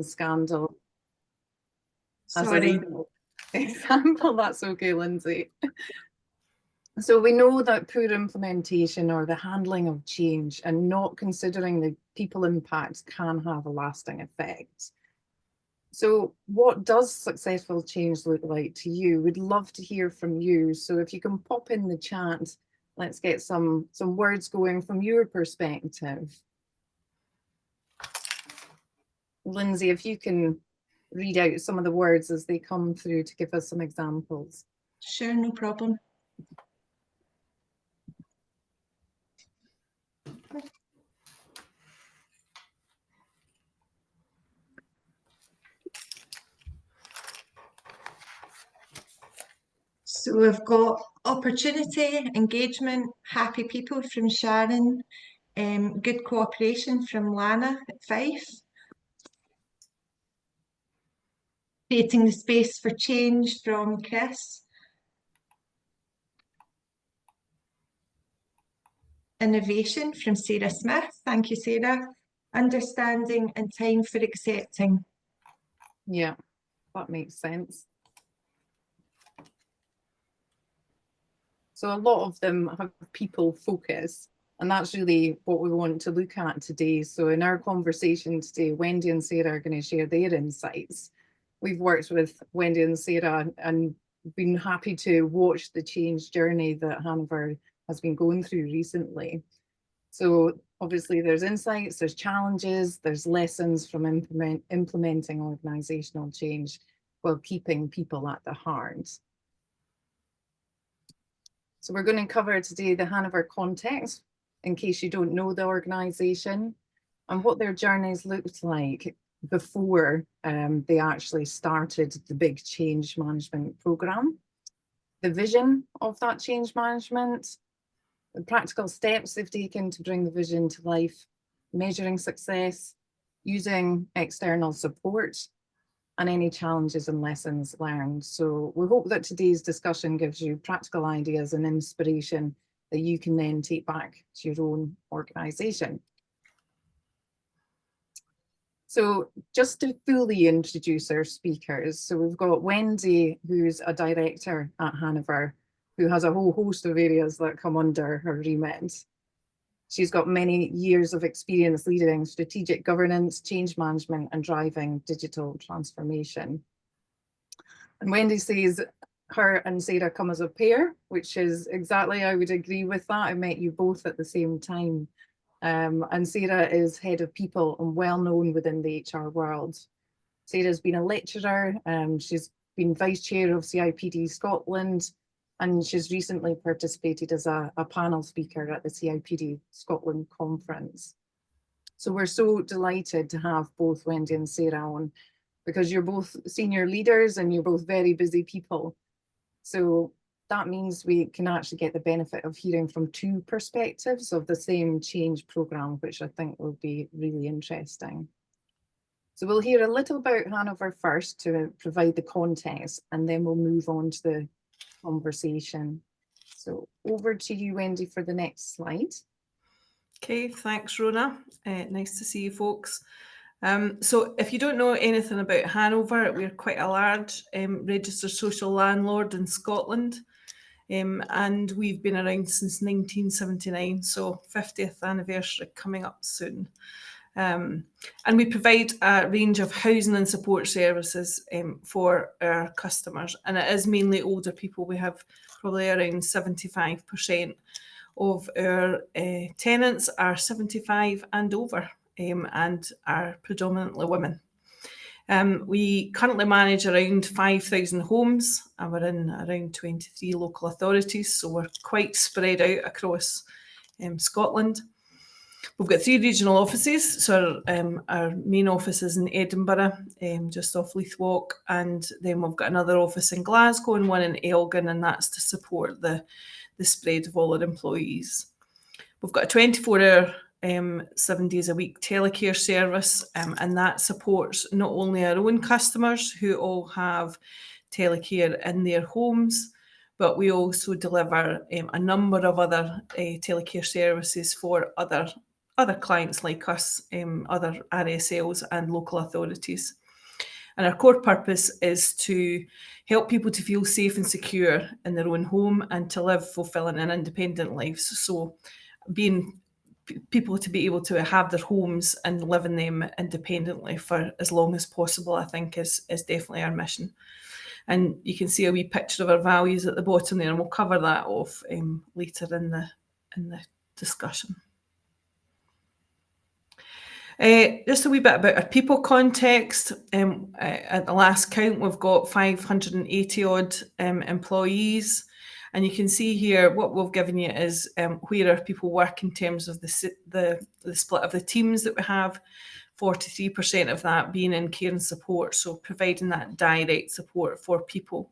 scandal as a Sorry. example. That's okay, Lindsay. So we know that poor implementation or the handling of change and not considering the people impact can have a lasting effect. So what does successful change look like to you? We'd love to hear from you. So if you can pop in the chat, let's get some words going from your perspective. Lindsay, if you can read out some of the words as they come through to give us some examples. Sure, no problem. So we've got opportunity, engagement, happy people from Sharon, good cooperation from Lana at Fife, creating the space for change from Chris, innovation from Sarah Smith, thank you Sarah, understanding and time for accepting. Yeah, that makes sense. So a lot of them have people focus, and that's really what we want to look at today. So in our conversation today, Wendy and Sarah are going to share their insights. We've worked with Wendy and Sarah and been happy to watch the change journey that Hanover has been going through recently. So obviously there's insights, there's challenges, there's lessons from implementing organisational change while keeping people at the heart. So we're going to cover today the Hanover context, in case you don't know the organisation, and what their journeys looked like before they actually started the big change management programme, the vision of that change management, the practical steps they've taken to bring the vision to life, measuring success, using external support, and any challenges and lessons learned. So we hope that today's discussion gives you practical ideas and inspiration that you can then take back to your own organisation. So just to fully introduce our speakers, so we've got Wendy, who's a director at Hanover, who has a whole host of areas that come under her remit. She's got many years of experience leading strategic governance, change management, and driving digital transformation. And Wendy says her and Sarah come as a pair, which is exactly, I would agree with that. I met you both at the same time. And Sarah is head of people and well known within the HR world. Sarah's been a lecturer, she's been vice chair of CIPD Scotland, and she's recently participated as a panel speaker at the CIPD Scotland conference. So we're so delighted to have both Wendy and Sarah on, because you're both senior leaders and you're both very busy people. So that means we can actually get the benefit of hearing from two perspectives of the same change programme, which I think will be really interesting. So we'll hear a little about Hanover first to provide the context, and then we'll move on to the conversation. So over to you, Wendy, for the next slide. Okay, thanks, Rona. Nice to see you folks. So if you don't know anything about Hanover, we're quite a large registered social landlord in Scotland, and we've been around since 1979, so 50th anniversary coming up soon. And we provide a range of housing and support services for our customers, and it is mainly older people. We have probably around 75% of our tenants are 75 and over, and are predominantly women. We currently manage around 5,000 homes, and we're in around 23 local authorities, so we're quite spread out across Scotland. We've got 3 regional offices, so our main office is in Edinburgh, just off Leith Walk, and then we've got another office in Glasgow and one in Elgin, and that's to support the spread of all our employees. We've got a 24-hour 7 days a week telecare service, and that supports not only our own customers who all have telecare in their homes, but we also deliver a number of other telecare services for other other clients like us, other RSLs and local authorities. And our core purpose is to help people to feel safe and secure in their own home and to live fulfilling and independent lives. So being people to be able to have their homes and live in them independently for as long as possible, I think is definitely our mission. And you can see a wee picture of our values at the bottom there, and we'll cover that off later in the discussion. Just a wee bit about our people context. At the last count, we've got 580 odd employees. And you can see here, what we've given you is where our people work in terms of the split of the teams that we have, 43% of that being in care and support, so providing that direct support for people.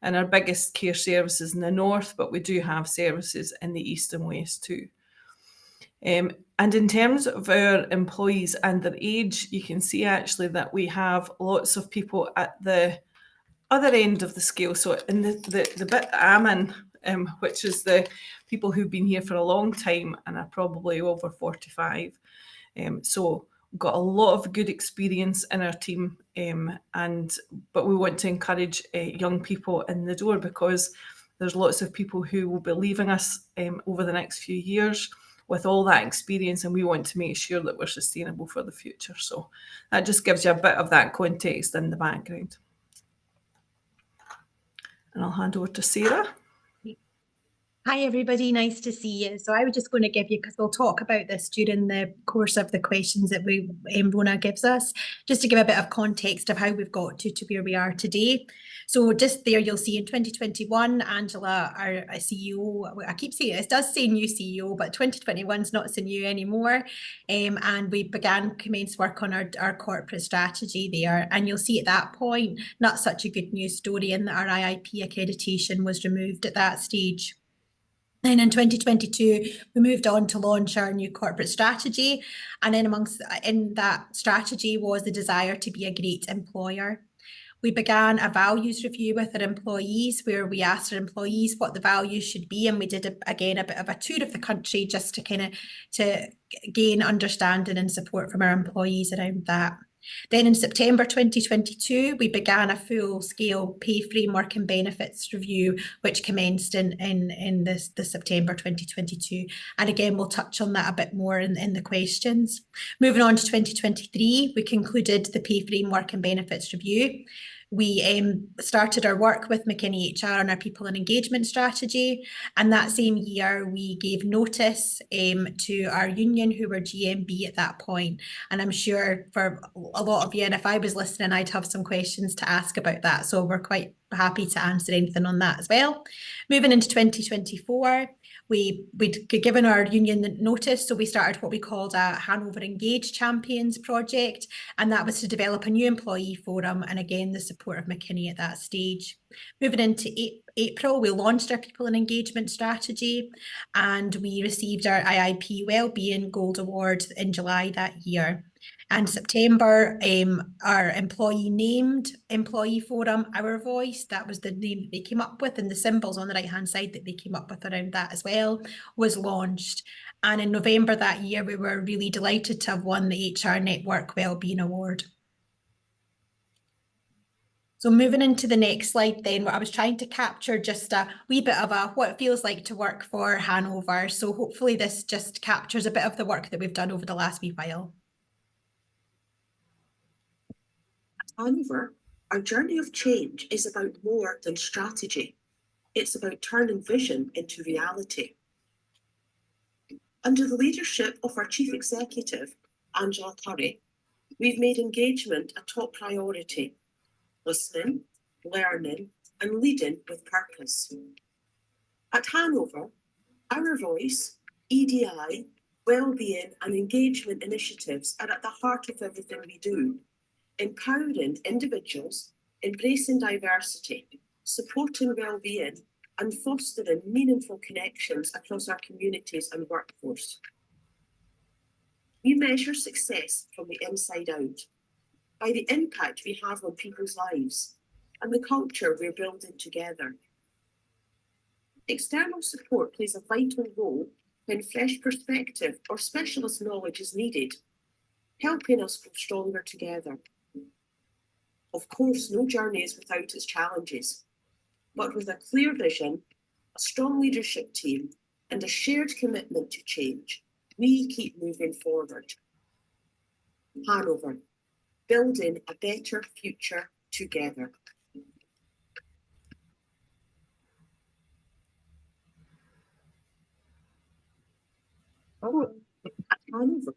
And our biggest care services in the north, but we do have services in the east and west too. And in terms of our employees and their age, you can see actually that we have lots of people at the other end of the scale. So in the bit I'm in, which is the people who've been here for a long time and are probably over 45. So we've got a lot of good experience in our team, but we want to encourage young people in the door because there's lots of people who will be leaving us over the next few years with all that experience, and we want to make sure that we're sustainable for the future. So that just gives you a bit of that context in the background. And I'll hand over to Sarah. Hi everybody, nice to see you. So I was just going to give you, because we'll talk about this during the course of the questions that Rona gives us, just to give a bit of context of how we've got to where we are today. So just there you'll see in 2021, Angela, our CEO, I keep saying it does say new CEO, but 2021 is not so new anymore. And we commenced work on our corporate strategy there. And you'll see at that point, not such a good news story in that our IIP accreditation was removed at that stage. Then in 2022, we moved on to launch our new corporate strategy. And then in that strategy was the desire to be a great employer. We began a values review with our employees where we asked our employees what the values should be. And we did, again, a bit of a tour of the country just to gain understanding and support from our employees around that. Then in September 2022, we began a full-scale pay framework and benefits review, which commenced in the September 2022. And again, we'll touch on that a bit more in the questions. Moving on to 2023, we concluded the pay framework and benefits review. We started our work with McKinney HR on our people and engagement strategy. And that same year, we gave notice to our union, who were GMB at that point. And I'm sure for a lot of you, and if I was listening, I'd have some questions to ask about that. So we're quite happy to answer anything on that as well. Moving into 2024, we'd given our union notice, so we started what we called a Hanover Engage Champions project, and that was to develop a new employee forum, and again, the support of McKinney at that stage. Moving into April, we launched our people and engagement strategy, and we received our IIP Wellbeing Gold Award in July that year. And September, our named employee forum, Our Voice, that was the name that they came up with, and the symbols on the right-hand side that they came up with around that as well, was launched. And in November that year, we were really delighted to have won the HR Network Wellbeing Award. So moving into the next slide then, where I was trying to capture just a wee bit of what it feels like to work for Hanover. So hopefully this just captures a bit of the work that we've done over the last wee while. Hanover, our journey of change is about more than strategy. It's about turning vision into reality. Under the leadership of our Chief Executive, Angela Curry, we've made engagement a top priority, listening, learning, and leading with purpose. At Hanover, Our Voice, EDI, wellbeing and engagement initiatives are at the heart of everything we do. Empowering individuals, embracing diversity, supporting well-being, and fostering meaningful connections across our communities and workforce. We measure success from the inside out, by the impact we have on people's lives, and the culture we're building together. External support plays a vital role when fresh perspective or specialist knowledge is needed, helping us grow stronger together. Of course, no journey is without its challenges, but with a clear vision, a strong leadership team, and a shared commitment to change, we keep moving forward. Hanover, building a better future together. Oh, Hanover.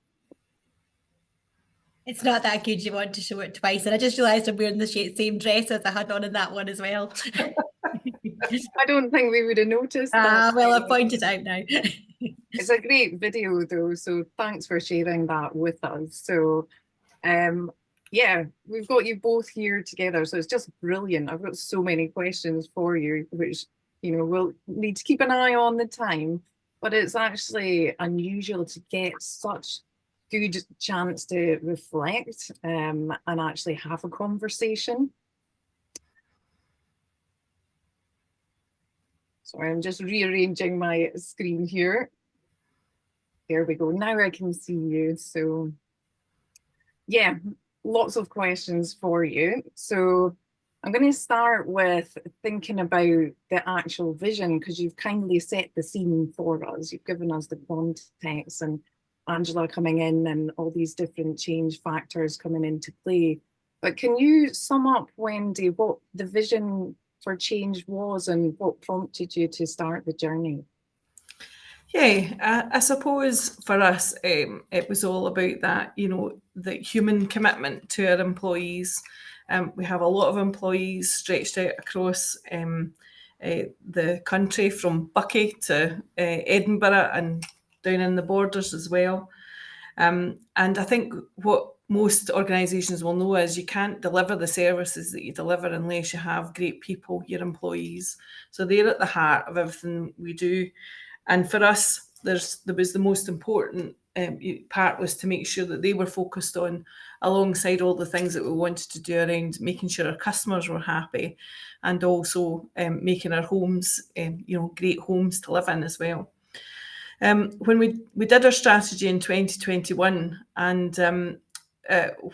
It's not that good you want to show it twice. And I just realised I'm wearing the same dress as I had on in that one as well. I don't think we would have noticed that. Well, I've pointed out now. It's a great video though, so thanks for sharing that with us. So yeah, we've got you both here together, so it's just brilliant. I've got so many questions for you, which, you know, we'll need to keep an eye on the time, but it's actually unusual to get such good chance to reflect and actually have a conversation. Sorry, I'm just rearranging my screen here. There we go. Now I can see you. So yeah, lots of questions for you. So I'm going to start with thinking about the actual vision, because you've kindly set the scene for us. You've given us the context, and Angela coming in and all these different change factors coming into play. But can you sum up, Wendy, what the vision for change was and what prompted you to start the journey? Yeah, I suppose for us, it was all about that, you know, the human commitment to our employees. We have a lot of employees stretched out across the country, from Buckie to Edinburgh and down in the borders as well. And I think what most organisations will know is you can't deliver the services that you deliver unless you have great people, your employees. So they're at the heart of everything we do. And for us, there was the most important part was to make sure that they were focused on, alongside all the things that we wanted to do around making sure our customers were happy, and also making our homes, you know, great homes to live in as well. When we did our strategy in 2021, and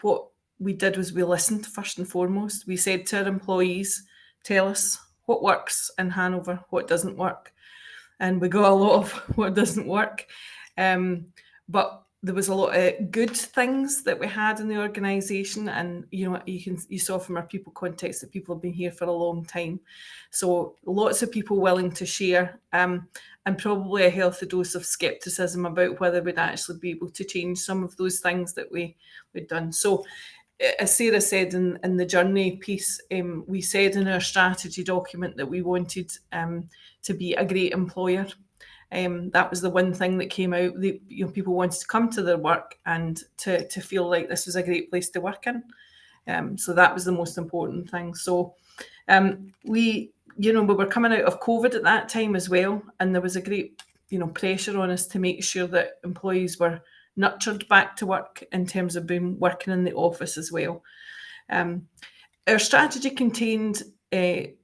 what we did was we listened first and foremost. We said to our employees, tell us what works in Hanover, what doesn't work. And we got a lot of what doesn't work. But there was a lot of good things that we had in the organisation, and you know, you saw from our people context that people have been here for a long time. So lots of people willing to share, and probably a healthy dose of scepticism about whether we'd actually be able to change some of those things that we'd done. So as Sarah said in the journey piece, we said in our strategy document that we wanted to be a great employer. That was the one thing that came out. You know, people wanted to come to their work and to feel like this was a great place to work in. So that was the most important thing. So we were coming out of COVID at that time as well, and there was a great, you know, pressure on us to make sure that employees were nurtured back to work in terms of being working in the office as well. Our strategy contained a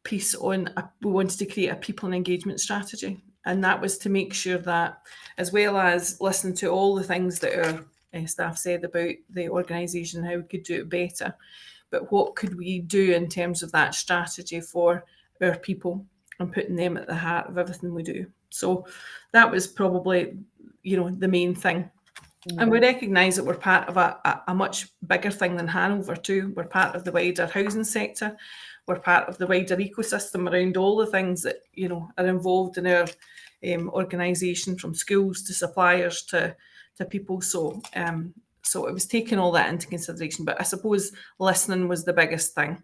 piece on we wanted to create a people and engagement strategy, and that was to make sure that, as well as listening to all the things that our staff said about the organisation, how we could do it better, but what could we do in terms of that strategy for our people and putting them at the heart of everything we do. So that was probably, you know, the main thing. And we recognise that we're part of a much bigger thing than Hanover too. We're part of the wider housing sector. We're part of the wider ecosystem around all the things that, you know, are involved in our organisation, from schools to suppliers to people. So so it was taking all that into consideration. But I suppose listening was the biggest thing.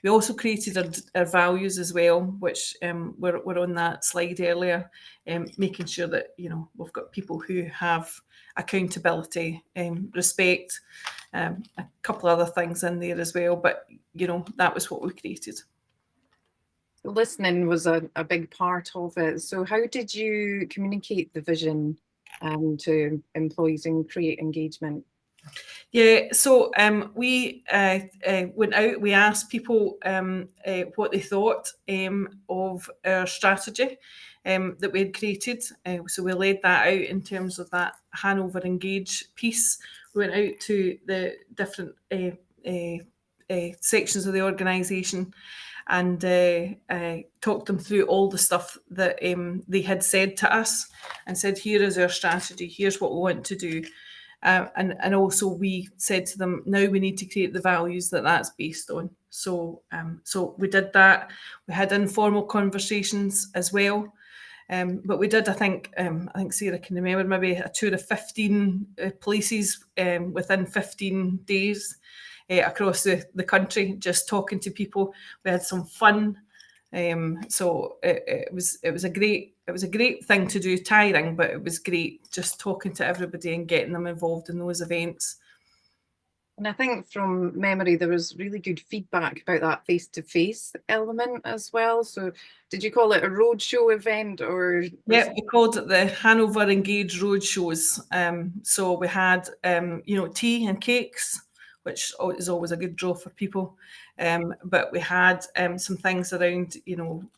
We also created our values as well, which were on that slide earlier, making sure that, you know, we've got people who have accountability, respect, a couple of other things in there as well. But, you know, that was what we created. Listening was a big part of it. So how did you communicate the vision to employees and create engagement? Yeah, so we went out, we asked people what they thought of our strategy. that we had created. So we laid that out in terms of that Hanover Engage piece. We went out to the different sections of the organisation and talked them through all the stuff that they had said to us and said, here is our strategy, here's what we want to do. And also we said to them, now we need to create the values that that's based on. So we did that. We had informal conversations as well. But we did, I think Sarah can remember, maybe a tour of 15 places within 15 days across the country, just talking to people. We had some fun. So it was a great thing to do, tiring, but it was great just talking to everybody and getting them involved in those events. And I think from memory, there was really good feedback about that face-to-face element as well. So did you call it a roadshow event or? Yeah, we called it the Hanover Engage Roadshows. So we had, tea and cakes, which is always a good draw for people. But we had some things around,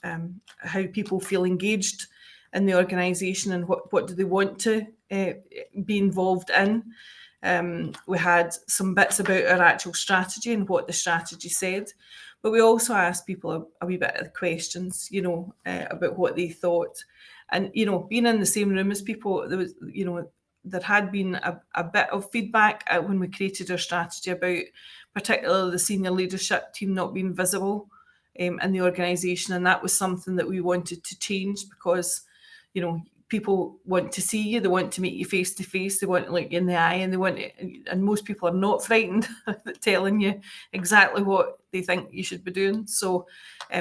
how people feel engaged in the organisation and what do they want to be involved in. We had some bits about our actual strategy and what the strategy said, but we also asked people a wee bit of questions, about what they thought. And, being in the same room as people, there was, there had been a bit of feedback when we created our strategy about particularly the senior leadership team not being visible in the organisation. And that was something that we wanted to change because, people want to see you, they want to meet you face to face, they want to look you in the eye, and most people are not frightened telling you exactly what they think you should be doing. So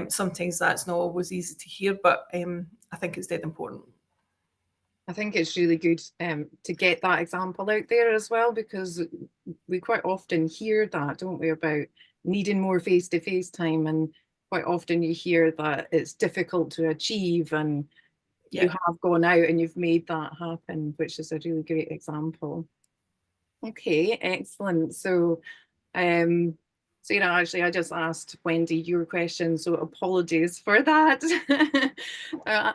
sometimes that's not always easy to hear, but I think it's dead important. I think it's really good to get that example out there as well, because we quite often hear that, don't we, about needing more face-to-face time, and quite often you hear that it's difficult to achieve, and you have gone out and you've made that happen, which is a really great example. Okay, excellent. So Sarah, actually, I just asked Wendy your question, so apologies for that.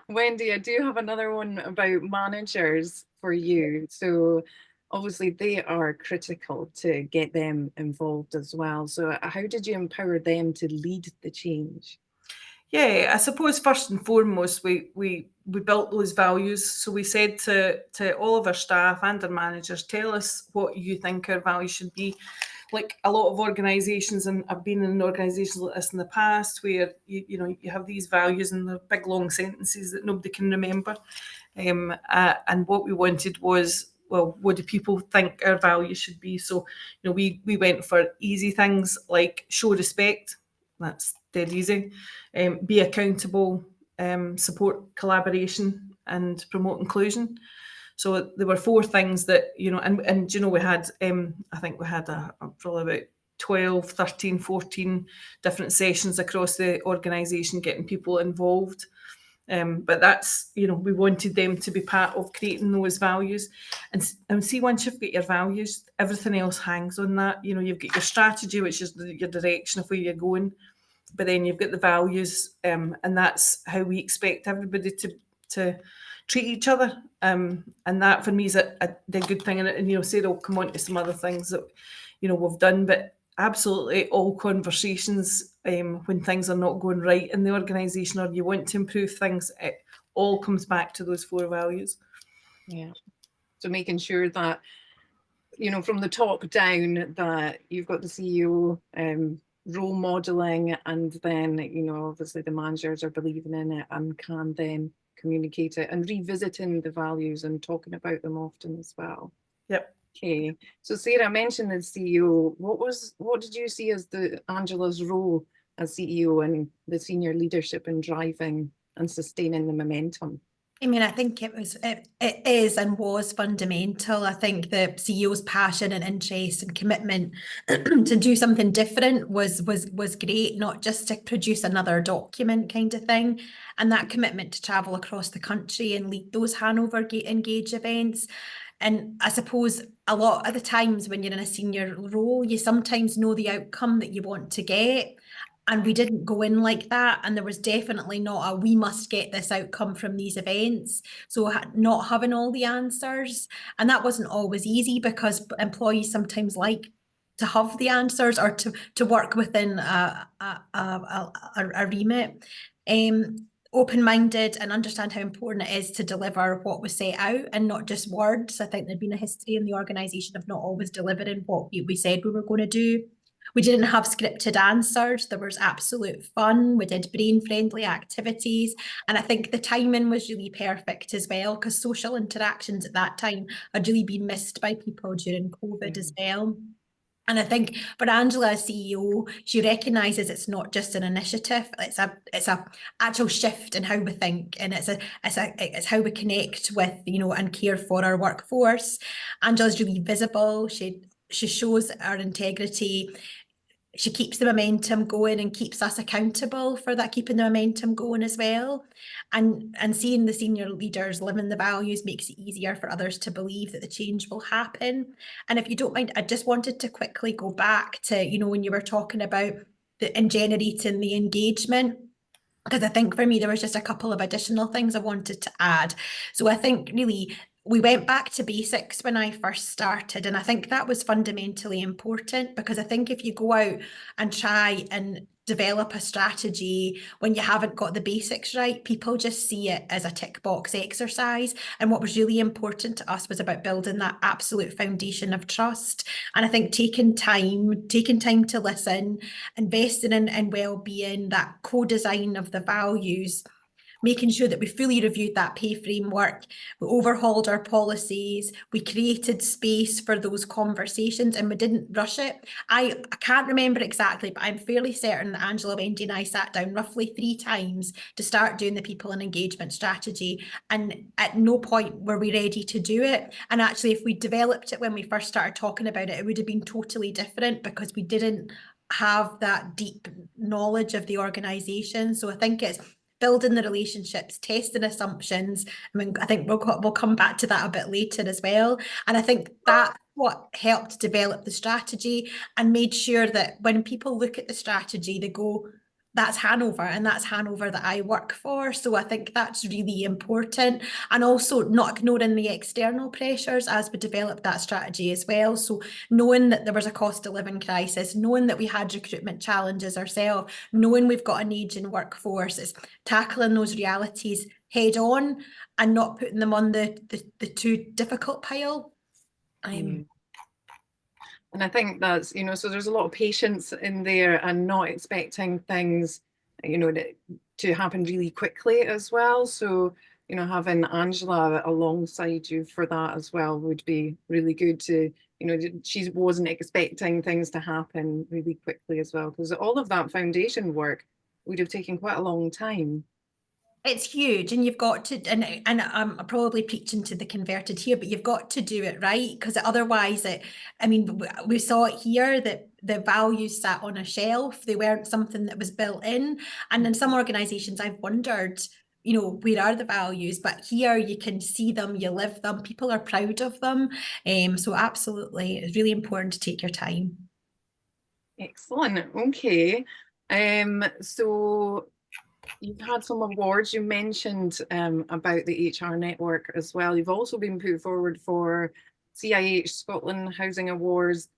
Wendy, I do have another one about managers for you. So obviously they are critical to get them involved as well. So how did you empower them to lead the change? Yeah, I suppose first and foremost, we built those values. So we said to all of our staff and our managers, tell us what you think our values should be. Like a lot of organisations, and I've been in organisations like this in the past, where you have these values and they're big long sentences that nobody can remember. And what we wanted was, well, what do people think our values should be? So we went for easy things like show respect. That's dead easy. Be accountable, support collaboration, and promote inclusion. So there were 4 things that, and we had, I think we had probably about 12, 13, 14 different sessions across the organisation getting people involved. But that's, we wanted them to be part of creating those values. And see, once you've got your values, everything else hangs on that. You've got your strategy, which is your direction of where you're going. But then you've got the values, and that's how we expect everybody to treat each other. And that for me is a good thing. And Sarah will come on to some other things that, we've done, but absolutely all conversations when things are not going right in the organisation or you want to improve things, it all comes back to those 4 values. Yeah. So making sure that, from the top down, that you've got the CEO role modelling, and then, obviously the managers are believing in it and can then communicate it, and revisiting the values and talking about them often as well. Yep. Okay. So Sarah mentioned the CEO. What did you see as Angela's role as CEO and the senior leadership in driving and sustaining the momentum? I mean, I think it is and was fundamental. I think the CEO's passion and interest and commitment to do something different was great, not just to produce another document kind of thing. And that commitment to travel across the country and lead those Hanover Engage events. And I suppose a lot of the times when you're in a senior role, you sometimes know the outcome that you want to get. And we didn't go in like that. And there was definitely not a, we must get this outcome from these events. So not having all the answers. And that wasn't always easy because employees sometimes like to have the answers or to work within a remit. Open-minded and understand how important it is to deliver what was set out and not just words. I think there'd been a history in the organisation of not always delivering what we said we were going to do. We didn't have scripted answers. There was absolute fun. We did brain-friendly activities. And I think the timing was really perfect as well, because social interactions at that time had really been missed by people during COVID as well. And I think for Angela as CEO, she recognises it's not just an initiative; it's a actual shift in how we think, and it's how we connect with, you know, and care for our workforce. Angela's really visible. She shows our integrity. She keeps the momentum going and keeps us accountable for that, keeping the momentum going as well. And seeing the senior leaders living the values makes it easier for others to believe that the change will happen. And if you don't mind, I just wanted to quickly go back to, you know, when you were talking about and generating the engagement, because I think for me, there was just a couple of additional things I wanted to add. So I think really, we went back to basics when I first started, and I think that was fundamentally important, because I think if you go out and try and develop a strategy when you haven't got the basics right, people just see it as a tick box exercise. And what was really important to us was about building that absolute foundation of trust. And I think taking time to listen, investing in well-being, that co-design of the values, making sure that we fully reviewed that pay framework, we overhauled our policies, we created space for those conversations, and we didn't rush it. I can't remember exactly, but I'm fairly certain that Angela, Wendy and I sat down roughly 3 times to start doing the people and engagement strategy, and at no point were we ready to do it. And actually, if we developed it when we first started talking about it, it would have been totally different, because we didn't have that deep knowledge of the organisation. So I think it's building the relationships, testing assumptions. I mean, I think we'll come back to that a bit later as well. And I think that's what helped develop the strategy and made sure that when people look at the strategy, they go, that's Hanover, and that's Hanover that I work for. So I think that's really important. And also not ignoring the external pressures as we develop that strategy as well. So knowing that there was a cost of living crisis, knowing that we had recruitment challenges ourselves, knowing we've got an ageing workforce, it's tackling those realities head on and not putting them on the too difficult pile. And I think that's, you know, so there's a lot of patience in there and not expecting things, you know, to happen really quickly as well. So, you know, having Angela alongside you for that as well would be really good to, you know, she wasn't expecting things to happen really quickly as well, because all of that foundation work would have taken quite a long time. It's huge, and you've got to, and I'm probably preaching to the converted here, but you've got to do it right, because otherwise I mean, we saw it here that the values sat on a shelf. They weren't something that was built in. And in some organisations, I've wondered, you know, where are the values? But here you can see them, you live them, people are proud of them. So absolutely, it's really important to take your time. Excellent. Okay. So you've had some awards. You mentioned about the HR network as well. You've also been put forward for CIH Scotland Housing Awards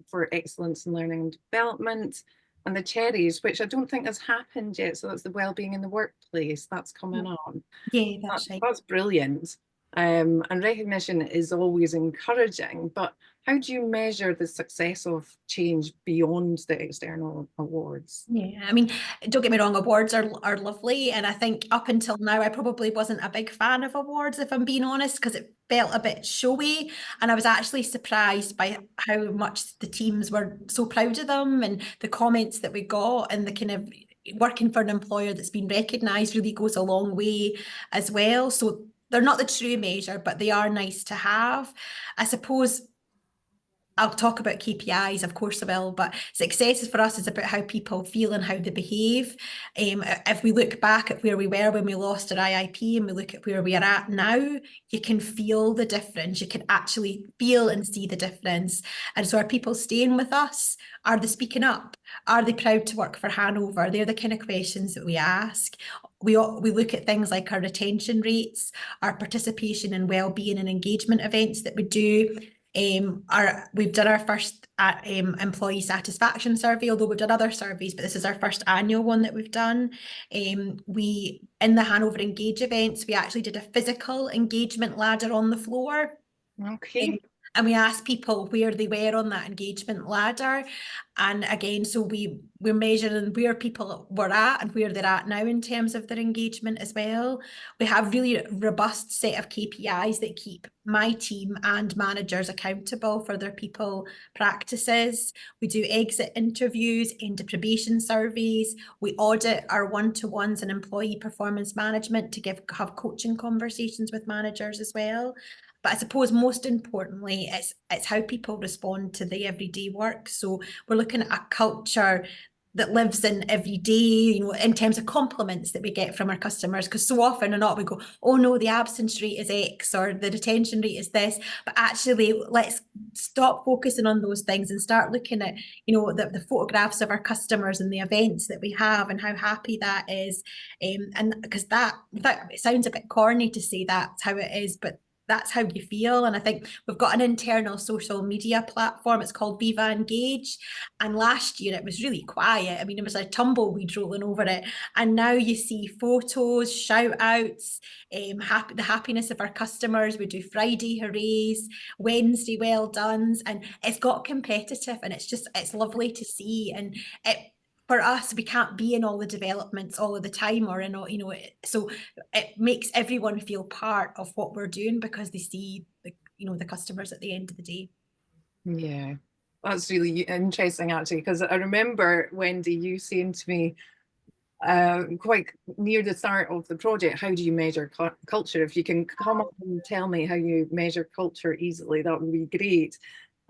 for Excellence in Learning and Development, and the Cherries, which I don't think has happened yet. So that's the Wellbeing in the Workplace. That's coming on. Yeah, that's right. That's brilliant. And recognition is always encouraging, but how do you measure the success of change beyond the external awards? Yeah, I mean, don't get me wrong, awards are lovely. And I think up until now, I probably wasn't a big fan of awards, if I'm being honest, because it felt a bit showy. And I was actually surprised by how much the teams were so proud of them, and the comments that we got, and the kind of working for an employer that's been recognised really goes a long way as well. So they're not the true measure, but they are nice to have. I suppose I'll talk about KPIs, of course I will, but success for us is about how people feel and how they behave. If we look back at where we were when we lost our IIP and we look at where we are at now, you can feel the difference. You can actually feel and see the difference. And so are people staying with us? Are they speaking up? Are they proud to work for Hanover? They're the kind of questions that we ask. We look at things like our retention rates, our participation in wellbeing and engagement events that we do. We've done our first employee satisfaction survey, although we've done other surveys, but this is our first annual one that we've done. In the Hanover Engage events, we actually did a physical engagement ladder on the floor. Okay. And we asked people where they were on that engagement ladder. And again, so we're measuring where people were at and where they're at now in terms of their engagement as well. We have really robust set of KPIs that keep my team and managers accountable for their people practices. We do exit interviews, end of probation surveys. We audit our one-to-ones and employee performance management to have coaching conversations with managers as well. But I suppose most importantly, it's how people respond to the everyday work. So we're looking at a culture that lives in every day, you know, in terms of compliments that we get from our customers, because so often or not we go, oh no, the absence rate is X or the retention rate is this. But actually, let's stop focusing on those things and start looking at, you know, the photographs of our customers and the events that we have and how happy that is. And because that it sounds a bit corny to say that's how it is, but that's how you feel. And I think we've got an internal social media platform. It's called Viva Engage. And last year it was really quiet. I mean, it was a tumbleweed rolling over it. And now you see photos, shout outs, the happiness of our customers. We do Friday hoorays, Wednesday well dones, and it's got competitive, and it's lovely to see. And for us, we can't be in all the developments all of the time or in all, you know, so it makes everyone feel part of what we're doing because they see the customers at the end of the day. Yeah, that's really interesting actually, because I remember, Wendy, you saying to me quite near the start of the project, how do you measure culture? If you can come up and tell me how you measure culture easily, that would be great.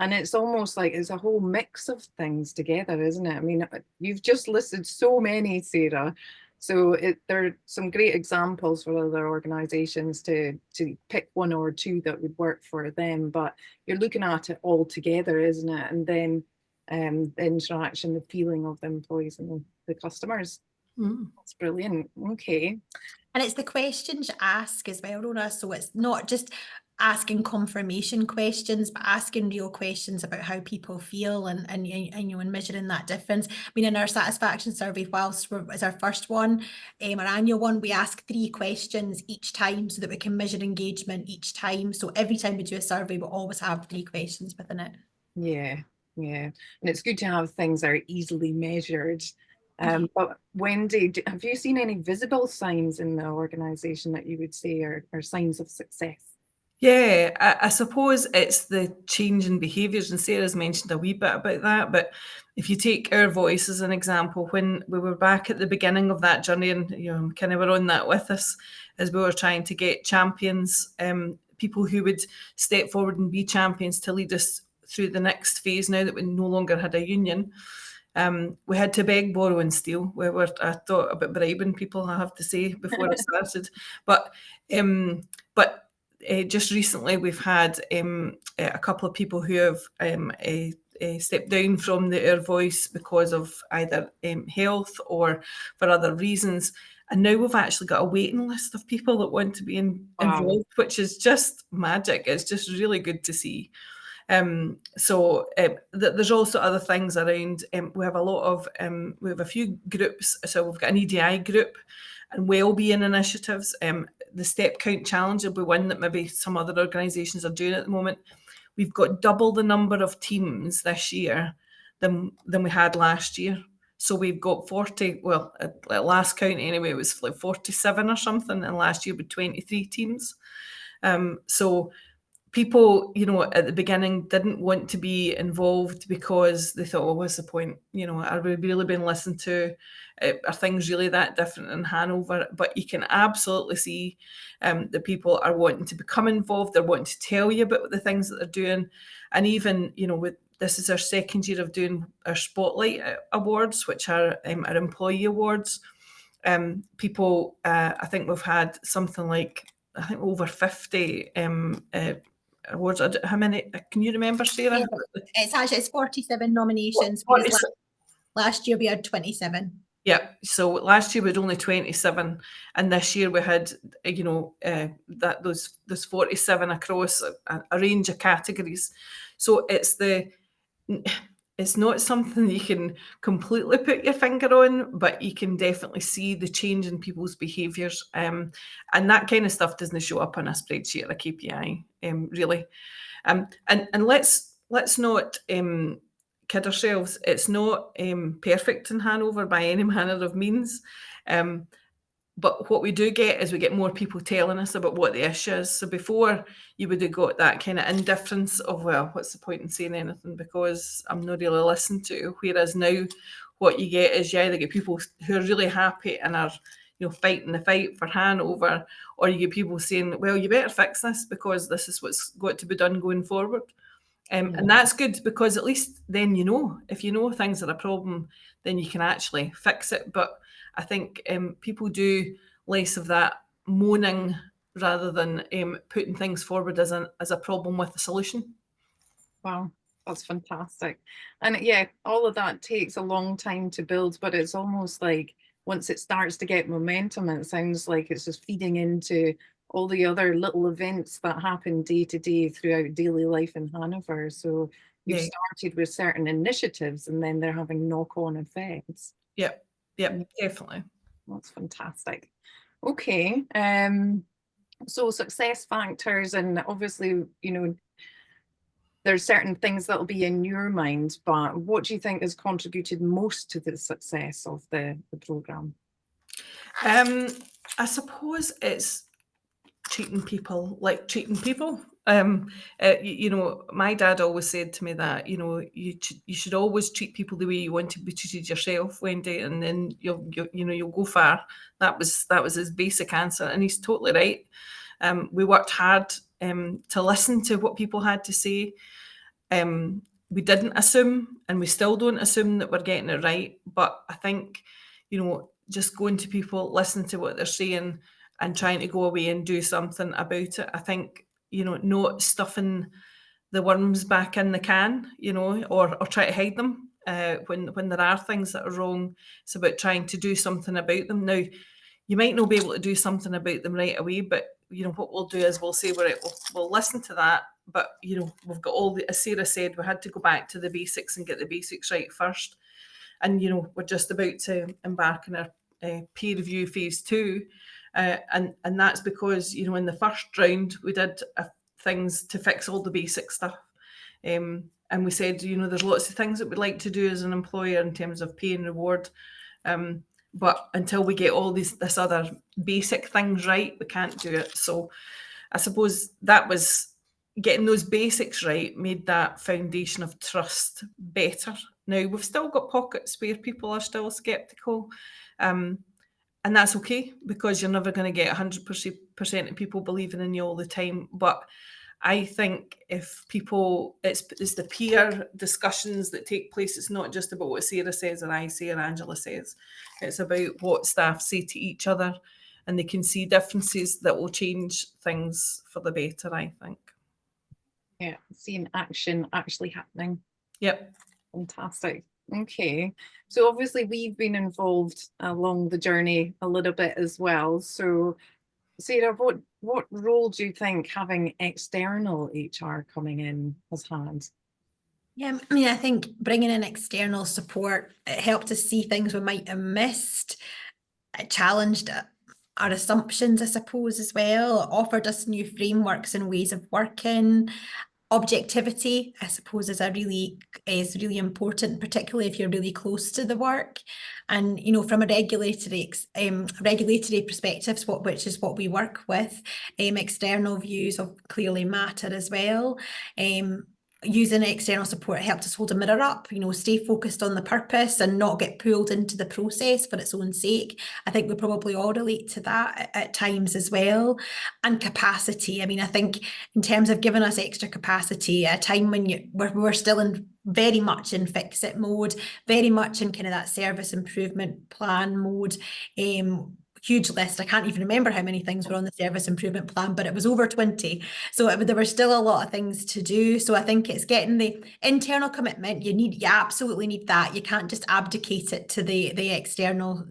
And it's almost like it's a whole mix of things together, isn't it? I mean, you've just listed so many, Sarah. So there are some great examples for other organisations to pick one or two that would work for them. But you're looking at it all together, isn't it? And then the interaction, the feeling of the employees and the customers. That's brilliant. Okay. And it's the questions you ask as well, Rona. So it's not just asking confirmation questions, but asking real questions about how people feel and you know, and measuring that difference. I mean, in our satisfaction survey, whilst it's our first one, our annual one, we ask 3 questions each time so that we can measure engagement each time. So every time we do a survey, we'll always have 3 questions within it. Yeah. And it's good to have things that are easily measured. But Wendy, have you seen any visible signs in the organisation that you would say are signs of success? Yeah, I suppose it's the change in behaviours, and Sarah's mentioned a wee bit about that. But if you take our voice as an example, when we were back at the beginning of that journey, and you know, kind of were on that with us as we were trying to get champions, people who would step forward and be champions to lead us through the next phase. Now that we no longer had a union, we had to beg, borrow, and steal. I thought about bribing people, I have to say, before I started, but. Just recently, we've had a couple of people who have stepped down from our voice because of either health or for other reasons. And now we've actually got a waiting list of people that want to be involved, which is just magic. It's just really good to see. There's also other things around. We have a few groups. So we've got an EDI group and wellbeing initiatives. The step count challenge will be one that maybe some other organisations are doing at the moment. We've got double the number of teams this year than we had last year. So we've got 40, well, at last count anyway, it was like 47 or something, and last year with 23 teams. So people, you know, at the beginning didn't want to be involved because they thought, oh, what's the point? You know, are we really being listened to? Are things really that different in Hanover? But you can absolutely see that people are wanting to become involved. They're wanting to tell you about the things that they're doing. And even, you know, this is our second year of doing our Spotlight Awards, which are our employee awards. People, I think we've had something like, I think over 50 awards. How many? Can you remember, Sarah? Yeah, it's 47 nominations. Whereas last year we had 27. Yeah, so last year we had only 27, and this year we had, you know, those 47 across a range of categories. So it's not something you can completely put your finger on, but you can definitely see the change in people's behaviours. And that kind of stuff doesn't show up on a spreadsheet or a KPI, really. And let's not kid ourselves. It's not perfect in Hanover by any manner of means. But what we do get is we get more people telling us about what the issue is. So before, you would have got that kind of indifference of, well, what's the point in saying anything because I'm not really listened to. Whereas now what you get is you either get people who are really happy and are, you know, fighting the fight for Hanover, or you get people saying, well, you better fix this because this is what's got to be done going forward. And that's good because at least then, you know, if you know things are a problem, then you can actually fix it. But I think people do less of that moaning rather than putting things forward as a problem with a solution. Wow, that's fantastic. And yeah, all of that takes a long time to build, but it's almost like once it starts to get momentum, it sounds like it's just feeding into all the other little events that happen day to day throughout daily life in Hanover. So you've started with certain initiatives and then they're having knock-on effects. Yep, definitely. That's fantastic. Okay, so success factors, and obviously, you know, there's certain things that'll be in your mind, but what do you think has contributed most to the success of the programme? I suppose it's treating people like treating people. You know, my dad always said to me that, you know, you should always treat people the way you want to be treated yourself, Wendy, and then you'll go far. That was his basic answer, and he's totally right. We worked hard to listen to what people had to say. We didn't assume, and we still don't assume that we're getting it right. But I think, you know, just going to people, listening to what they're saying, and trying to go away and do something about it. I think, you know, not stuffing the worms back in the can, you know, or try to hide them when there are things that are wrong. It's about trying to do something about them. Now, you might not be able to do something about them right away, but, you know, what we'll do is we'll say, we'll listen to that. But, you know, we've got as Sarah said, we had to go back to the basics and get the basics right first. And, you know, we're just about to embark on our peer review phase 2. And that's because, you know, in the first round, we did things to fix all the basic stuff. And we said, you know, there's lots of things that we'd like to do as an employer in terms of pay and reward. But until we get all this other basic things right, we can't do it. So I suppose that was getting those basics right, made that foundation of trust better. Now, we've still got pockets where people are still sceptical. And that's okay, because you're never going to get 100% of people believing in you all the time. But I think if people, it's the peer discussions that take place. It's not just about what Sarah says or I say or Angela says. It's about what staff say to each other, and they can see differences that will change things for the better, I think. Yeah, seeing action actually happening. Yep. Fantastic. Okay, so obviously we've been involved along the journey a little bit as well. So Sarah, what role do you think having external HR coming in has had? Yeah, I mean, I think bringing in external support, it helped us see things we might have missed. It challenged our assumptions, I suppose, as well. It offered us new frameworks and ways of working. Objectivity, I suppose, is really important, particularly if you're really close to the work. And from a regulatory perspective, which is what we work with, external views clearly matter as well. Using external support helped us hold a mirror up, stay focused on the purpose and not get pulled into the process for its own sake. I think we probably all relate to that at times as well. And capacity. I mean, I think in terms of giving us extra capacity at a time when we're still very much in fix-it mode, very much in kind of that service improvement plan mode. Huge list. I can't even remember how many things were on the service improvement plan, but it was over 20. So there were still a lot of things to do. So I think it's getting the internal commitment. You absolutely need that. You can't just abdicate it to the external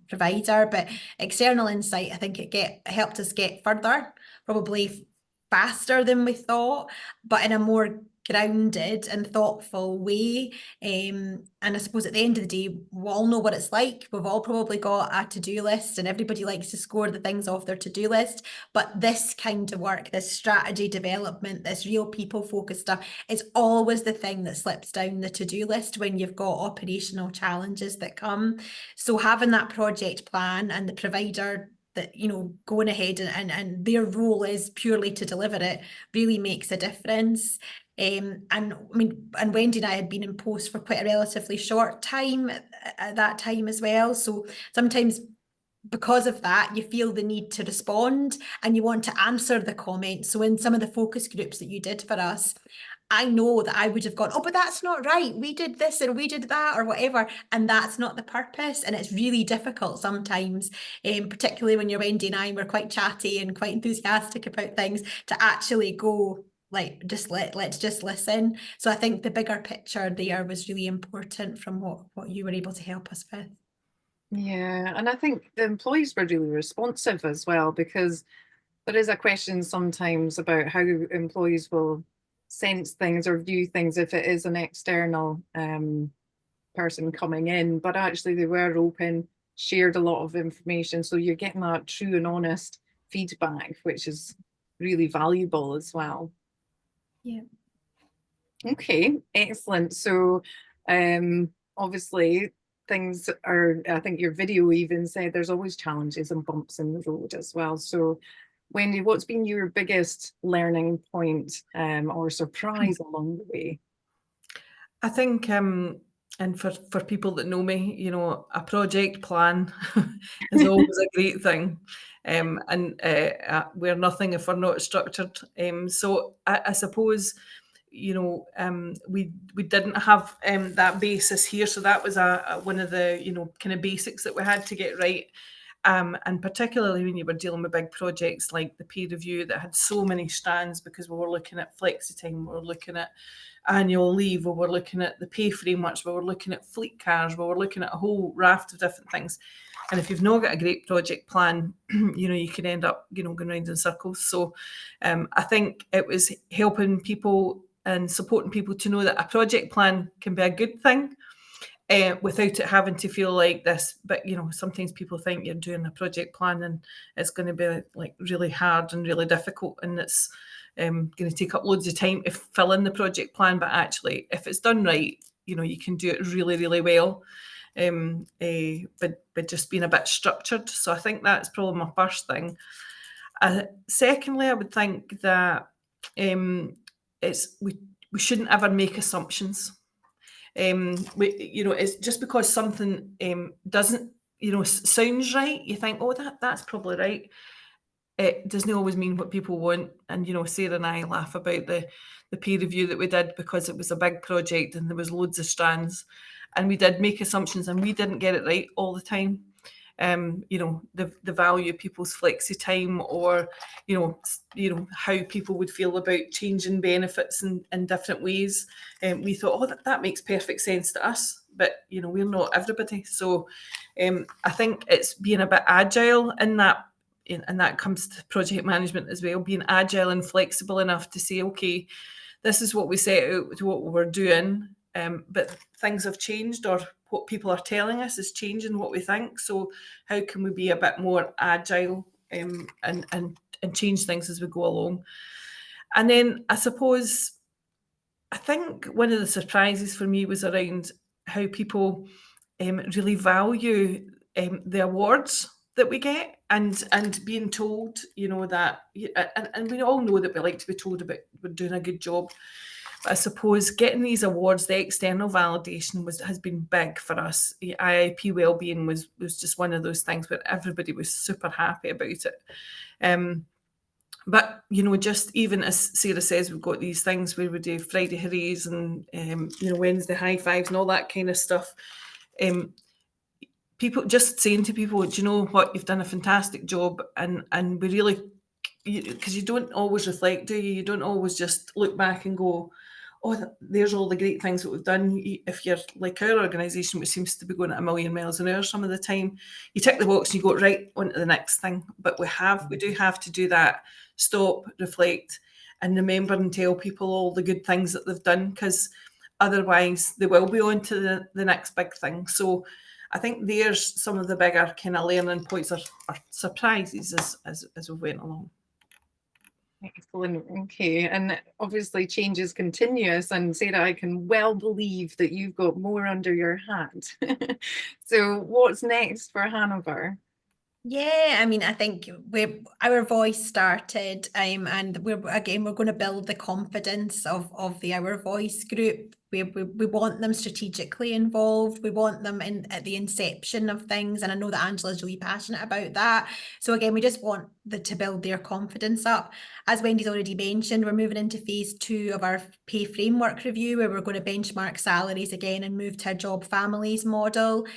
provider, but external insight, I think it helped us get further, probably faster than we thought, but in a more grounded and thoughtful way. And I suppose at the end of the day, we all know what it's like. We've all probably got a to-do list, and everybody likes to score the things off their to-do list. But this kind of work, this strategy development, this real people-focused stuff, is always the thing that slips down the to-do list when you've got operational challenges that come. So having that project plan and the provider that going ahead and their role is purely to deliver it really makes a difference. And Wendy and I had been in post for quite a relatively short time at that time as well. So sometimes because of that, you feel the need to respond and you want to answer the comments. So in some of the focus groups that you did for us, I know that I would have gone, oh, but that's not right. We did this and we did that or whatever. And that's not the purpose. And it's really difficult sometimes, particularly when you're Wendy and I were quite chatty and quite enthusiastic about things, to actually go, let's just listen. So I think the bigger picture there was really important from what you were able to help us with. Yeah, and I think the employees were really responsive as well, because there is a question sometimes about how employees will sense things or view things if it is an external person coming in, but actually they were open, shared a lot of information. So you're getting that true and honest feedback, which is really valuable as well. Yeah. Okay, excellent. So obviously things are, I think your video even said there's always challenges and bumps in the road as well. So Wendy, what's been your biggest learning point or surprise along the way? I think, and for people that know me, a project plan is always a great thing. And we're nothing if we're not structured. So I suppose, we didn't have that basis here. So that was one of the, kind of basics that we had to get right. And particularly when you were dealing with big projects like the peer review that had so many strands, because we were looking at flexi time, we were looking at annual leave, we were looking at the pay frameworks, we were looking at fleet cars, we were looking at a whole raft of different things. And if you've not got a great project plan, you can end up, going round in circles. So I think it was helping people and supporting people to know that a project plan can be a good thing. Without it having to feel like this, but sometimes people think you're doing a project plan and it's going to be like really hard and really difficult, and it's going to take up loads of time to fill in the project plan. But actually, if it's done right, you can do it really, really well. But just being a bit structured. So I think that's probably my first thing. Secondly, I would think that we shouldn't ever make assumptions. It's just because something doesn't, sounds right, you think, oh, that's probably right. It doesn't always mean what people want. And, Sarah and I laugh about the peer review that we did, because it was a big project and there was loads of strands and we did make assumptions and we didn't get it right all the time. The value of people's flexi time, or how people would feel about changing benefits in different ways. We thought, oh, that makes perfect sense to us, but we're not everybody. So I think it's being a bit agile in that, and that comes to project management as well, being agile and flexible enough to say, okay, this is what we set out to what we were doing, but things have changed, or what people are telling us is changing what we think. So how can we be a bit more agile and change things as we go along? And then I suppose, I think one of the surprises for me was around how people really value the awards that we get, and being told, you know, that, and we all know that we like to be told about we're doing a good job. But I suppose getting these awards, the external validation has been big for us. IIP Wellbeing was just one of those things where everybody was super happy about it. But, you know, just even as Sarah says, we've got these things where we do Friday hoorays and, you know, Wednesday high fives and all that kind of stuff. People just saying to people, do you know what, you've done a fantastic job, and we really, because you don't always reflect, do you? You don't always just look back and go, oh, there's all the great things that we've done. If you're like our organisation, which seems to be going at a million miles an hour some of the time, you tick the box and you go right on to the next thing. But we do have to do that, stop, reflect, and remember and tell people all the good things that they've done, because otherwise they will be on to the next big thing. So I think there's some of the bigger kind of learning points or surprises as we went along. Excellent. Okay. And obviously change is continuous. And Sarah, I can well believe that you've got more under your hat. So what's next for Hanover? Yeah, I mean, I think our voice started, and we're going to build the confidence of the Our Voice group. We want them strategically involved. We want them at the inception of things, and I know that Angela's really passionate about that. So again, we just want to build their confidence up. As Wendy's already mentioned, we're moving into phase 2 of our pay framework review, where we're going to benchmark salaries again and move to a job families model.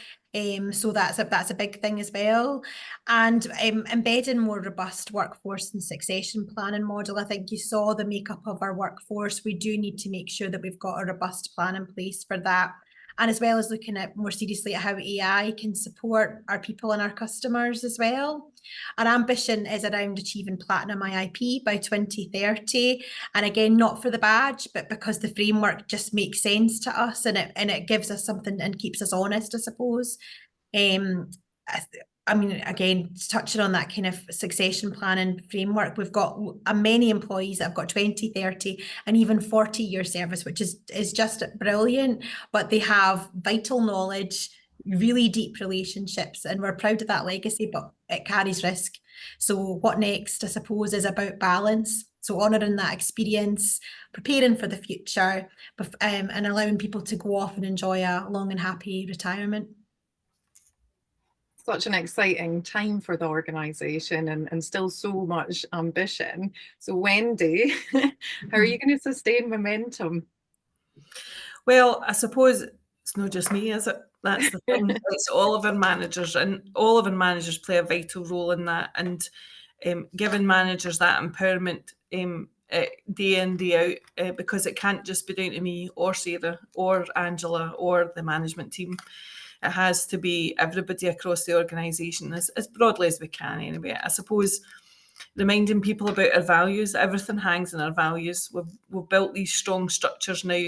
So that's a big thing as well. And embedding more robust workforce and succession planning model. I think you saw the makeup of our workforce. We do need to make sure that we've got a robust plan in place for that. And as well as looking at more seriously at how AI can support our people and our customers as well. Our ambition is around achieving Platinum IIP by 2030. And again, not for the badge, but because the framework just makes sense to us, and it gives us something and keeps us honest, I suppose. I mean, again, touching on that kind of succession planning framework, we've got many employees that have got 20, 30 and even 40-year service, which is just brilliant, but they have vital knowledge, really deep relationships, and we're proud of that legacy, but it carries risk. So what next, I suppose, is about balance. So honouring that experience, preparing for the future, and allowing people to go off and enjoy a long and happy retirement. Such an exciting time for the organisation, and still so much ambition. So Wendy, how are you going to sustain momentum? Well, I suppose it's not just me, is it? That's the thing. It's all of our managers, and all of our managers play a vital role in that. And giving managers that empowerment day in, day out, because it can't just be down to me or Sarah or Angela or the management team. It has to be everybody across the organisation, as broadly as we can anyway. I suppose reminding people about our values, everything hangs on our values. We've built these strong structures now,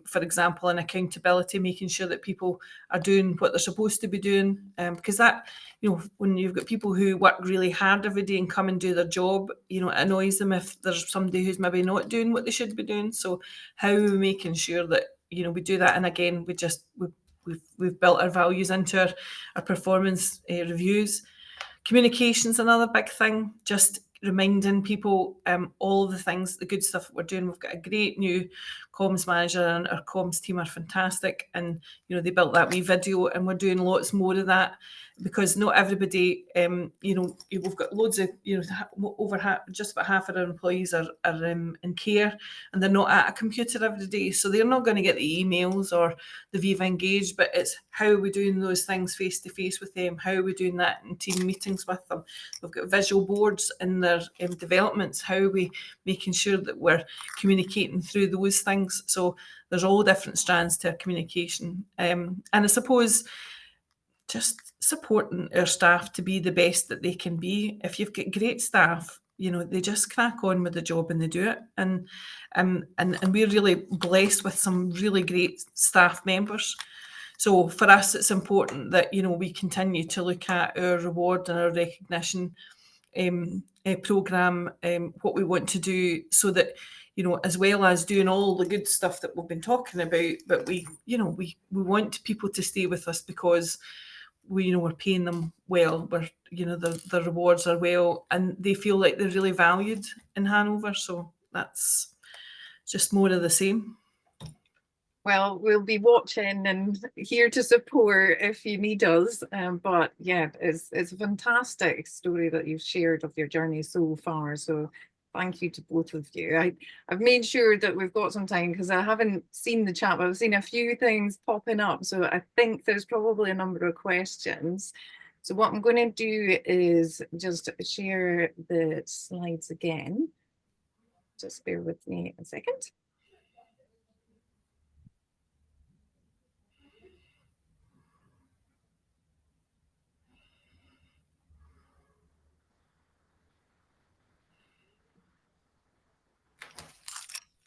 for example, in accountability, making sure that people are doing what they're supposed to be doing, because that, you know, when you've got people who work really hard every day and come and do their job, you know, it annoys them if there's somebody who's maybe not doing what they should be doing. So how are we making sure that, you know, we do that? And again, we've built our values into our performance reviews. Communication's another big thing, just reminding people all of the things, the good stuff that we're doing. We've got a great new comms manager, and our comms team are fantastic, and you know, they built that wee video, and we're doing lots more of that, because not everybody, you know, we've got loads of, you know, just about half of our employees are in care, and they're not at a computer every day, so they're not going to get the emails or the Viva Engage, but it's how are we doing those things face to face with them, how are we doing that in team meetings with them. We've got visual boards in their developments, how are we making sure that we're communicating through those things. So there's all different strands to our communication, and I suppose just supporting our staff to be the best that they can be. If you've got great staff, you know, they just crack on with the job and they do it. And we're really blessed with some really great staff members. So for us, it's important that, you know, we continue to look at our reward and our recognition programme, what we want to do, so that, you know, as well as doing all the good stuff that we've been talking about, but we want people to stay with us because we're paying them well, the rewards are well, and they feel like they're really valued in Hanover. So that's just more of the same. Well, we'll be watching and here to support if you need us. But yeah, it's a fantastic story that you've shared of your journey so far. So thank you to both of you. I've made sure that we've got some time because I haven't seen the chat, but I've seen a few things popping up. So I think there's probably a number of questions. So what I'm going to do is just share the slides again. Just bear with me a second.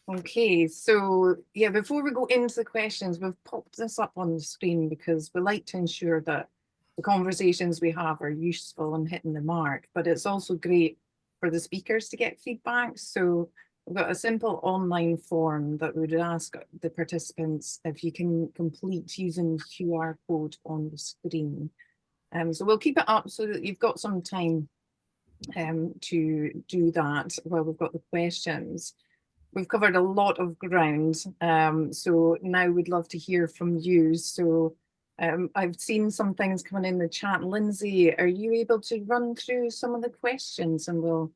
Okay, so yeah, before we go into the questions, we've popped this up on the screen because we like to ensure that the conversations we have are useful and hitting the mark, but it's also great for the speakers to get feedback. So we've got a simple online form that we would ask the participants if you can complete using the QR code on the screen. So we'll keep it up so that you've got some time to do that while we've got the questions. We've covered a lot of ground, so now we'd love to hear from you. So I've seen some things coming in the chat. Lindsay, are you able to run through some of the questions and we'll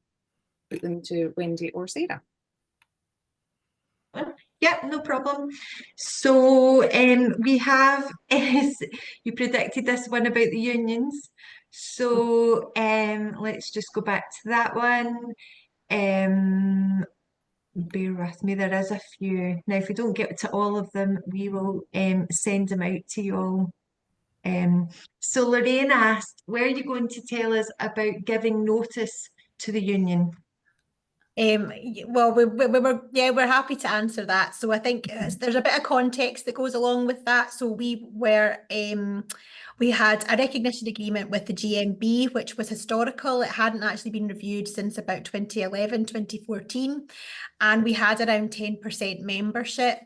put them to Wendy or Sarah? Yeah, no problem. So we have, you predicted this one about the unions. So let's just go back to that one. Bear with me, there is a few. Now, if we don't get to all of them, we will send them out to you all. So Lorraine asked, were you going to tell us about giving notice to the union? Well, we're happy to answer that. So I think there's a bit of context that goes along with that. So we had a recognition agreement with the GMB, which was historical. It hadn't actually been reviewed since about 2011, 2014. And we had around 10% membership,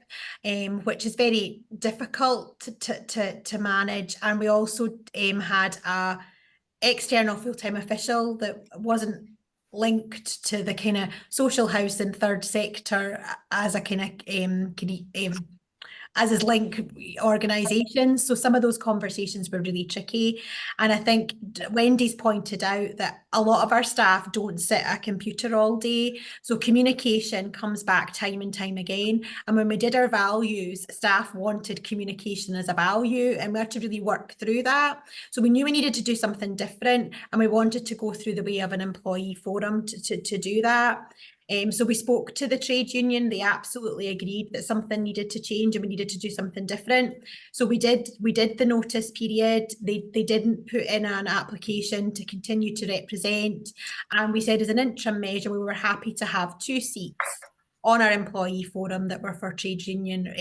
which is very difficult to manage. And we also had a external full-time official that wasn't linked to the kind of social housing third sector as a kind of as his link organisation. So some of those conversations were really tricky. And I think Wendy's pointed out that a lot of our staff don't sit at a computer all day. So communication comes back time and time again. And when we did our values, staff wanted communication as a value, and we had to really work through that. So we knew we needed to do something different, and we wanted to go through the way of an employee forum to do that. So we spoke to the trade union. They absolutely agreed that something needed to change and we needed to do something different. So we did the notice period. They didn't put in an application to continue to represent. And we said as an interim measure, we were happy to have 2 seats on our employee forum that were for trade union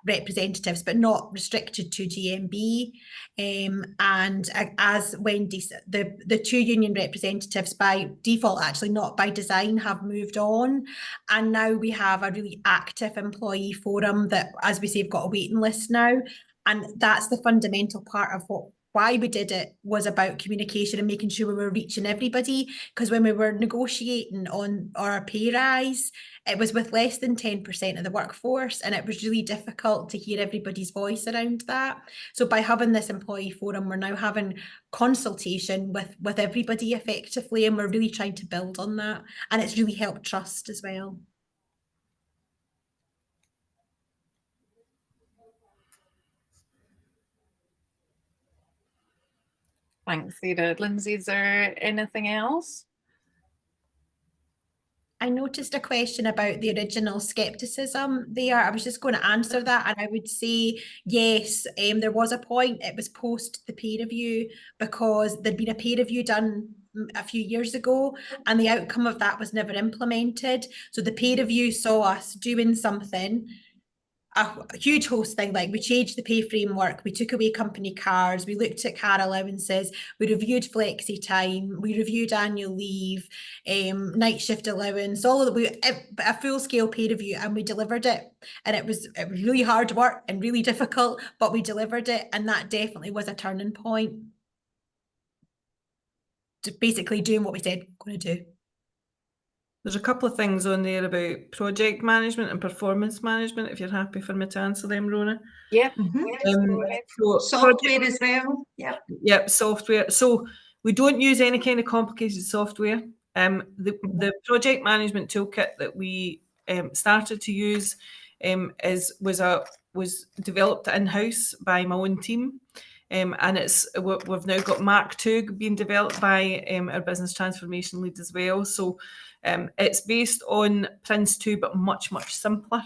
representatives, but not restricted to GMB. And as Wendy said, the 2 union representatives by default, actually not by design, have moved on. And now we have a really active employee forum that, as we say, have got a waiting list now. And that's the fundamental part of why we did it, was about communication and making sure we were reaching everybody. Because when we were negotiating on our pay rise, it was with less than 10% of the workforce, and it was really difficult to hear everybody's voice around that. So by having this employee forum, we're now having consultation with everybody effectively, and we're really trying to build on that. And it's really helped trust as well. Thanks, Sarah. Lindsay, is there anything else? I noticed a question about the original scepticism there. I was just going to answer that, and I would say yes, there was a point. It was post the peer review, because there'd been a peer review done a few years ago, and the outcome of that was never implemented. So the peer review saw us doing something a huge host thing. Like we changed the pay framework, we took away company cars, we looked at car allowances, we reviewed flexi time, we reviewed annual leave, night shift allowance, all of a full scale pay review, and we delivered it. And it was really hard work and really difficult, but we delivered it, and that definitely was a turning point. To basically doing what we said we're going to do. There's a couple of things on there about project management and performance management, if you're happy for me to answer them, Rona. Yep. So Software as well. Yep, software. So we don't use any kind of complicated software. The project management toolkit that we started to use was developed in-house by my own team. And we've now got Mark II being developed by our business transformation lead as well. So it's based on Prince 2, but much, much simpler.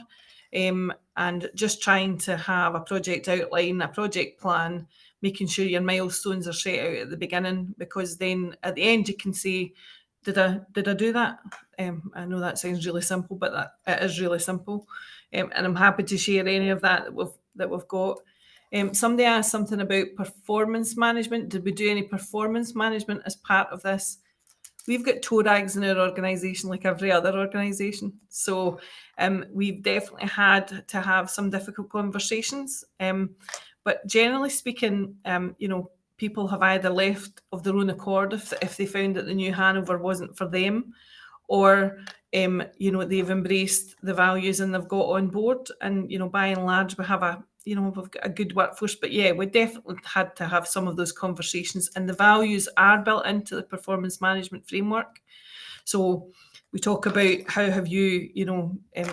And just trying to have a project outline, a project plan, making sure your milestones are set out at the beginning, because then at the end you can say, did I do that? I know that sounds really simple, but it is really simple. And I'm happy to share any of that we've got. Somebody asked something about performance management. Did we do any performance management as part of this? We've got toe rags in our organisation like every other organisation. So we've definitely had to have some difficult conversations. But generally speaking, people have either left of their own accord if they found that the new Hanover wasn't for them, or they've embraced the values and they've got on board. And by and large, we have we've got a good workforce. But yeah, we definitely had to have some of those conversations, and the values are built into the performance management framework. So we talk about how have you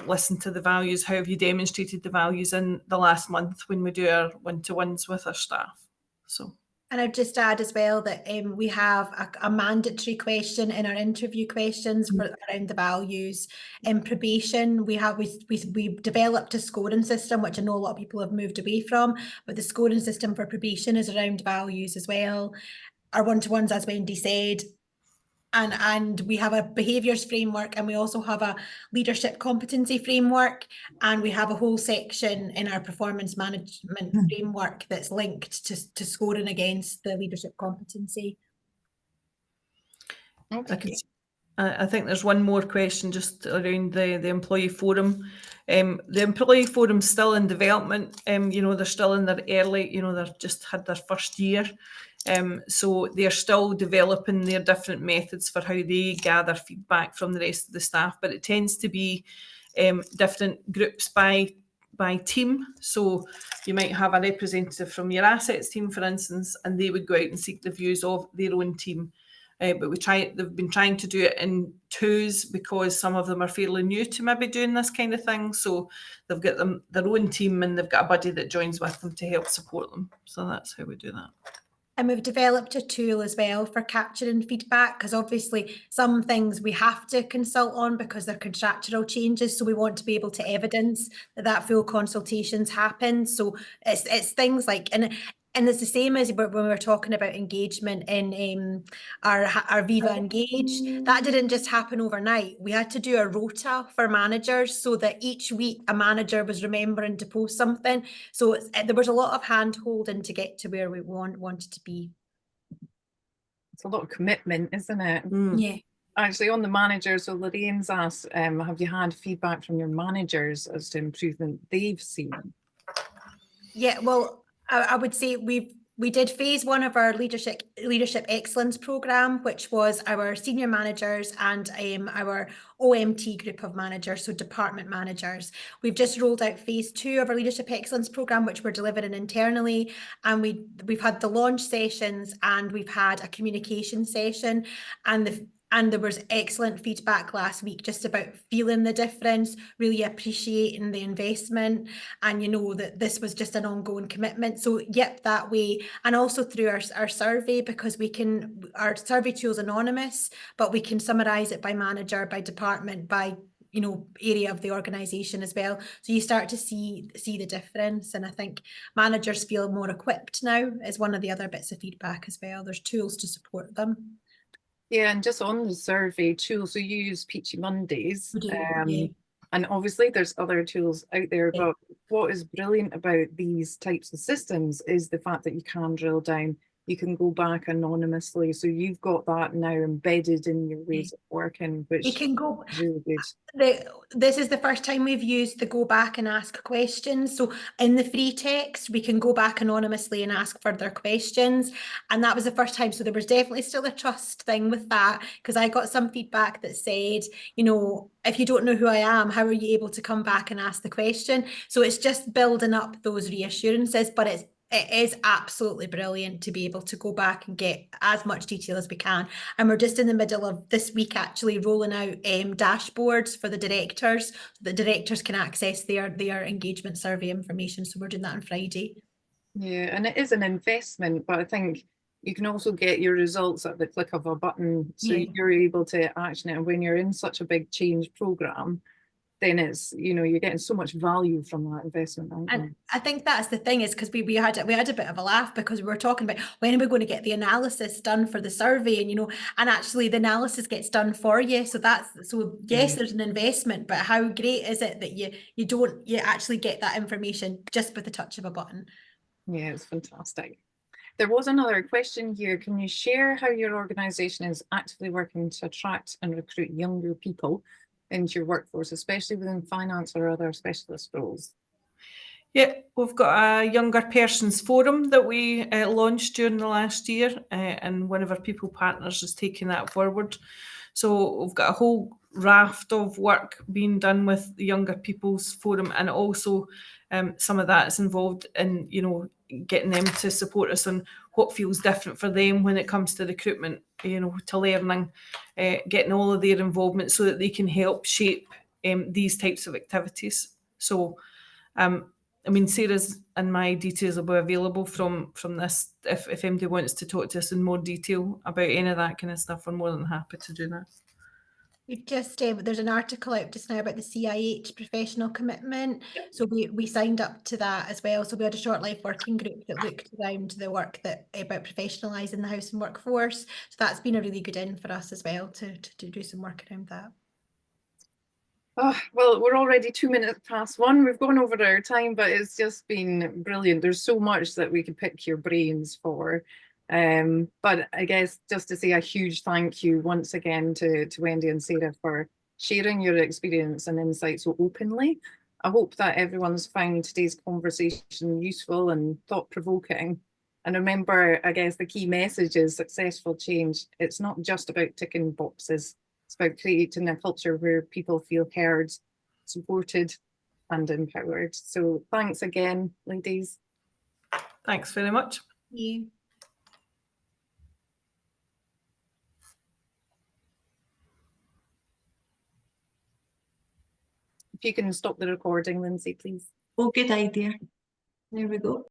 listened to the values, how have you demonstrated the values in the last month when we do our one-to-ones with our staff. So. And I'd just add as well that we have a mandatory question in our interview questions around the values. In probation, we developed a scoring system, which I know a lot of people have moved away from, but the scoring system for probation is around values as well. Our one-to-ones, as Wendy said, and we have a behaviours framework, and we also have a leadership competency framework, and we have a whole section in our performance management framework that's linked to scoring against the leadership competency. Okay. I think there's one more question just around the employee forum. The employee forum's still in development. They're still in their early, they've just had their first year. So they're still developing their different methods for how they gather feedback from the rest of the staff, but it tends to be different groups by team. So you might have a representative from your assets team, for instance, and they would go out and seek the views of their own team. But they've been trying to do it in twos, because some of them are fairly new to maybe doing this kind of thing. So they've got their own team, and they've got a buddy that joins with them to help support them. So that's how we do that. And we've developed a tool as well for capturing feedback, because obviously some things we have to consult on because they're contractual changes. So we want to be able to evidence that full consultations happen. So it's things like, and it's the same as when we were talking about engagement in our Viva Engage. That didn't just happen overnight. We had to do a rota for managers so that each week a manager was remembering to post something. So there was a lot of hand-holding to get to where we wanted to be. It's a lot of commitment, isn't it? Yeah. Actually, on the managers, so Lorraine's asked, have you had feedback from your managers as to improvement they've seen? Yeah, well, I would say we did phase 1 of our leadership excellence program, which was our senior managers and our OMT group of managers, so department managers. We've just rolled out phase 2 of our leadership excellence program, which we're delivering internally, and we've had the launch sessions, and we've had a communication session, and there was excellent feedback last week just about feeling the difference, really appreciating the investment, and that this was just an ongoing commitment. So yep, that way, and also through our survey, because our survey tool is anonymous, but we can summarise it by manager, by department, by area of the organisation as well. So you start to see the difference, and I think managers feel more equipped now is one of the other bits of feedback as well. There's tools to support them. Yeah, and just on the survey tool, so you use Peachy Mondays. We do, yeah. And obviously there's other tools out there, but what is brilliant about these types of systems is the fact that you can drill down, you can go back anonymously. So you've got that now embedded in your ways of working, You which can go. is really good. This is the first time we've used the go back and ask questions. So in the free text, we can go back anonymously and ask further questions. And that was the first time. So there was definitely still a trust thing with that, because I got some feedback that said, you know, if you don't know who I am, how are you able to come back and ask the question? So it's just building up those reassurances, but it is absolutely brilliant to be able to go back and get as much detail as we can. And we're just in the middle of this week actually rolling out dashboards for the directors, so the directors can access their engagement survey information. So we're doing that on Friday. Yeah, and it is an investment, but I think you can also get your results at the click of a button. So you're able to action it. And when you're in such a big change program, then it's, you know, you're getting so much value from that investment. And I think that's the thing, is because we had a bit of a laugh, because we were talking about when are we going to get the analysis done for the survey, and you know, and actually the analysis gets done for you. So yes, there's an investment, but how great is it that you actually get that information just with the touch of a button? Yeah, it's fantastic. There was another question here. Can you share how your organisation is actively working to attract and recruit younger people into your workforce, especially within finance or other specialist roles? Yeah, we've got a younger persons forum that we launched during the last year, and one of our people partners is taking that forward. So we've got a whole raft of work being done with the younger people's forum, and also some of that is involved in, you know, getting them to support us on what feels different for them when it comes to recruitment, you know, to learning, getting all of their involvement so that they can help shape these types of activities. So I mean, Sarah's and my details will be available from this. If anybody wants to talk to us in more detail about any of that kind of stuff, we're more than happy to do that. We just there's an article out just now about the CIH professional commitment. So we signed up to that as well. So we had a short life working group that looked around the work that about professionalising the house and workforce. So that's been a really good in for us as well to do some work around that. Oh, well, we're already 2 minutes past 1. We've gone over our time, but it's just been brilliant. There's so much that we could pick your brains for. But I guess just to say a huge thank you once again to Wendy and Sarah for sharing your experience and insight so openly. I hope that everyone's found today's conversation useful and thought-provoking. And remember, I guess the key message is successful change. It's not just about ticking boxes. It's about creating a culture where people feel heard, supported, and empowered. So thanks again, ladies. Thanks very much. Thank you. If you can stop the recording, Lindsay, please. Oh, good idea. There we go.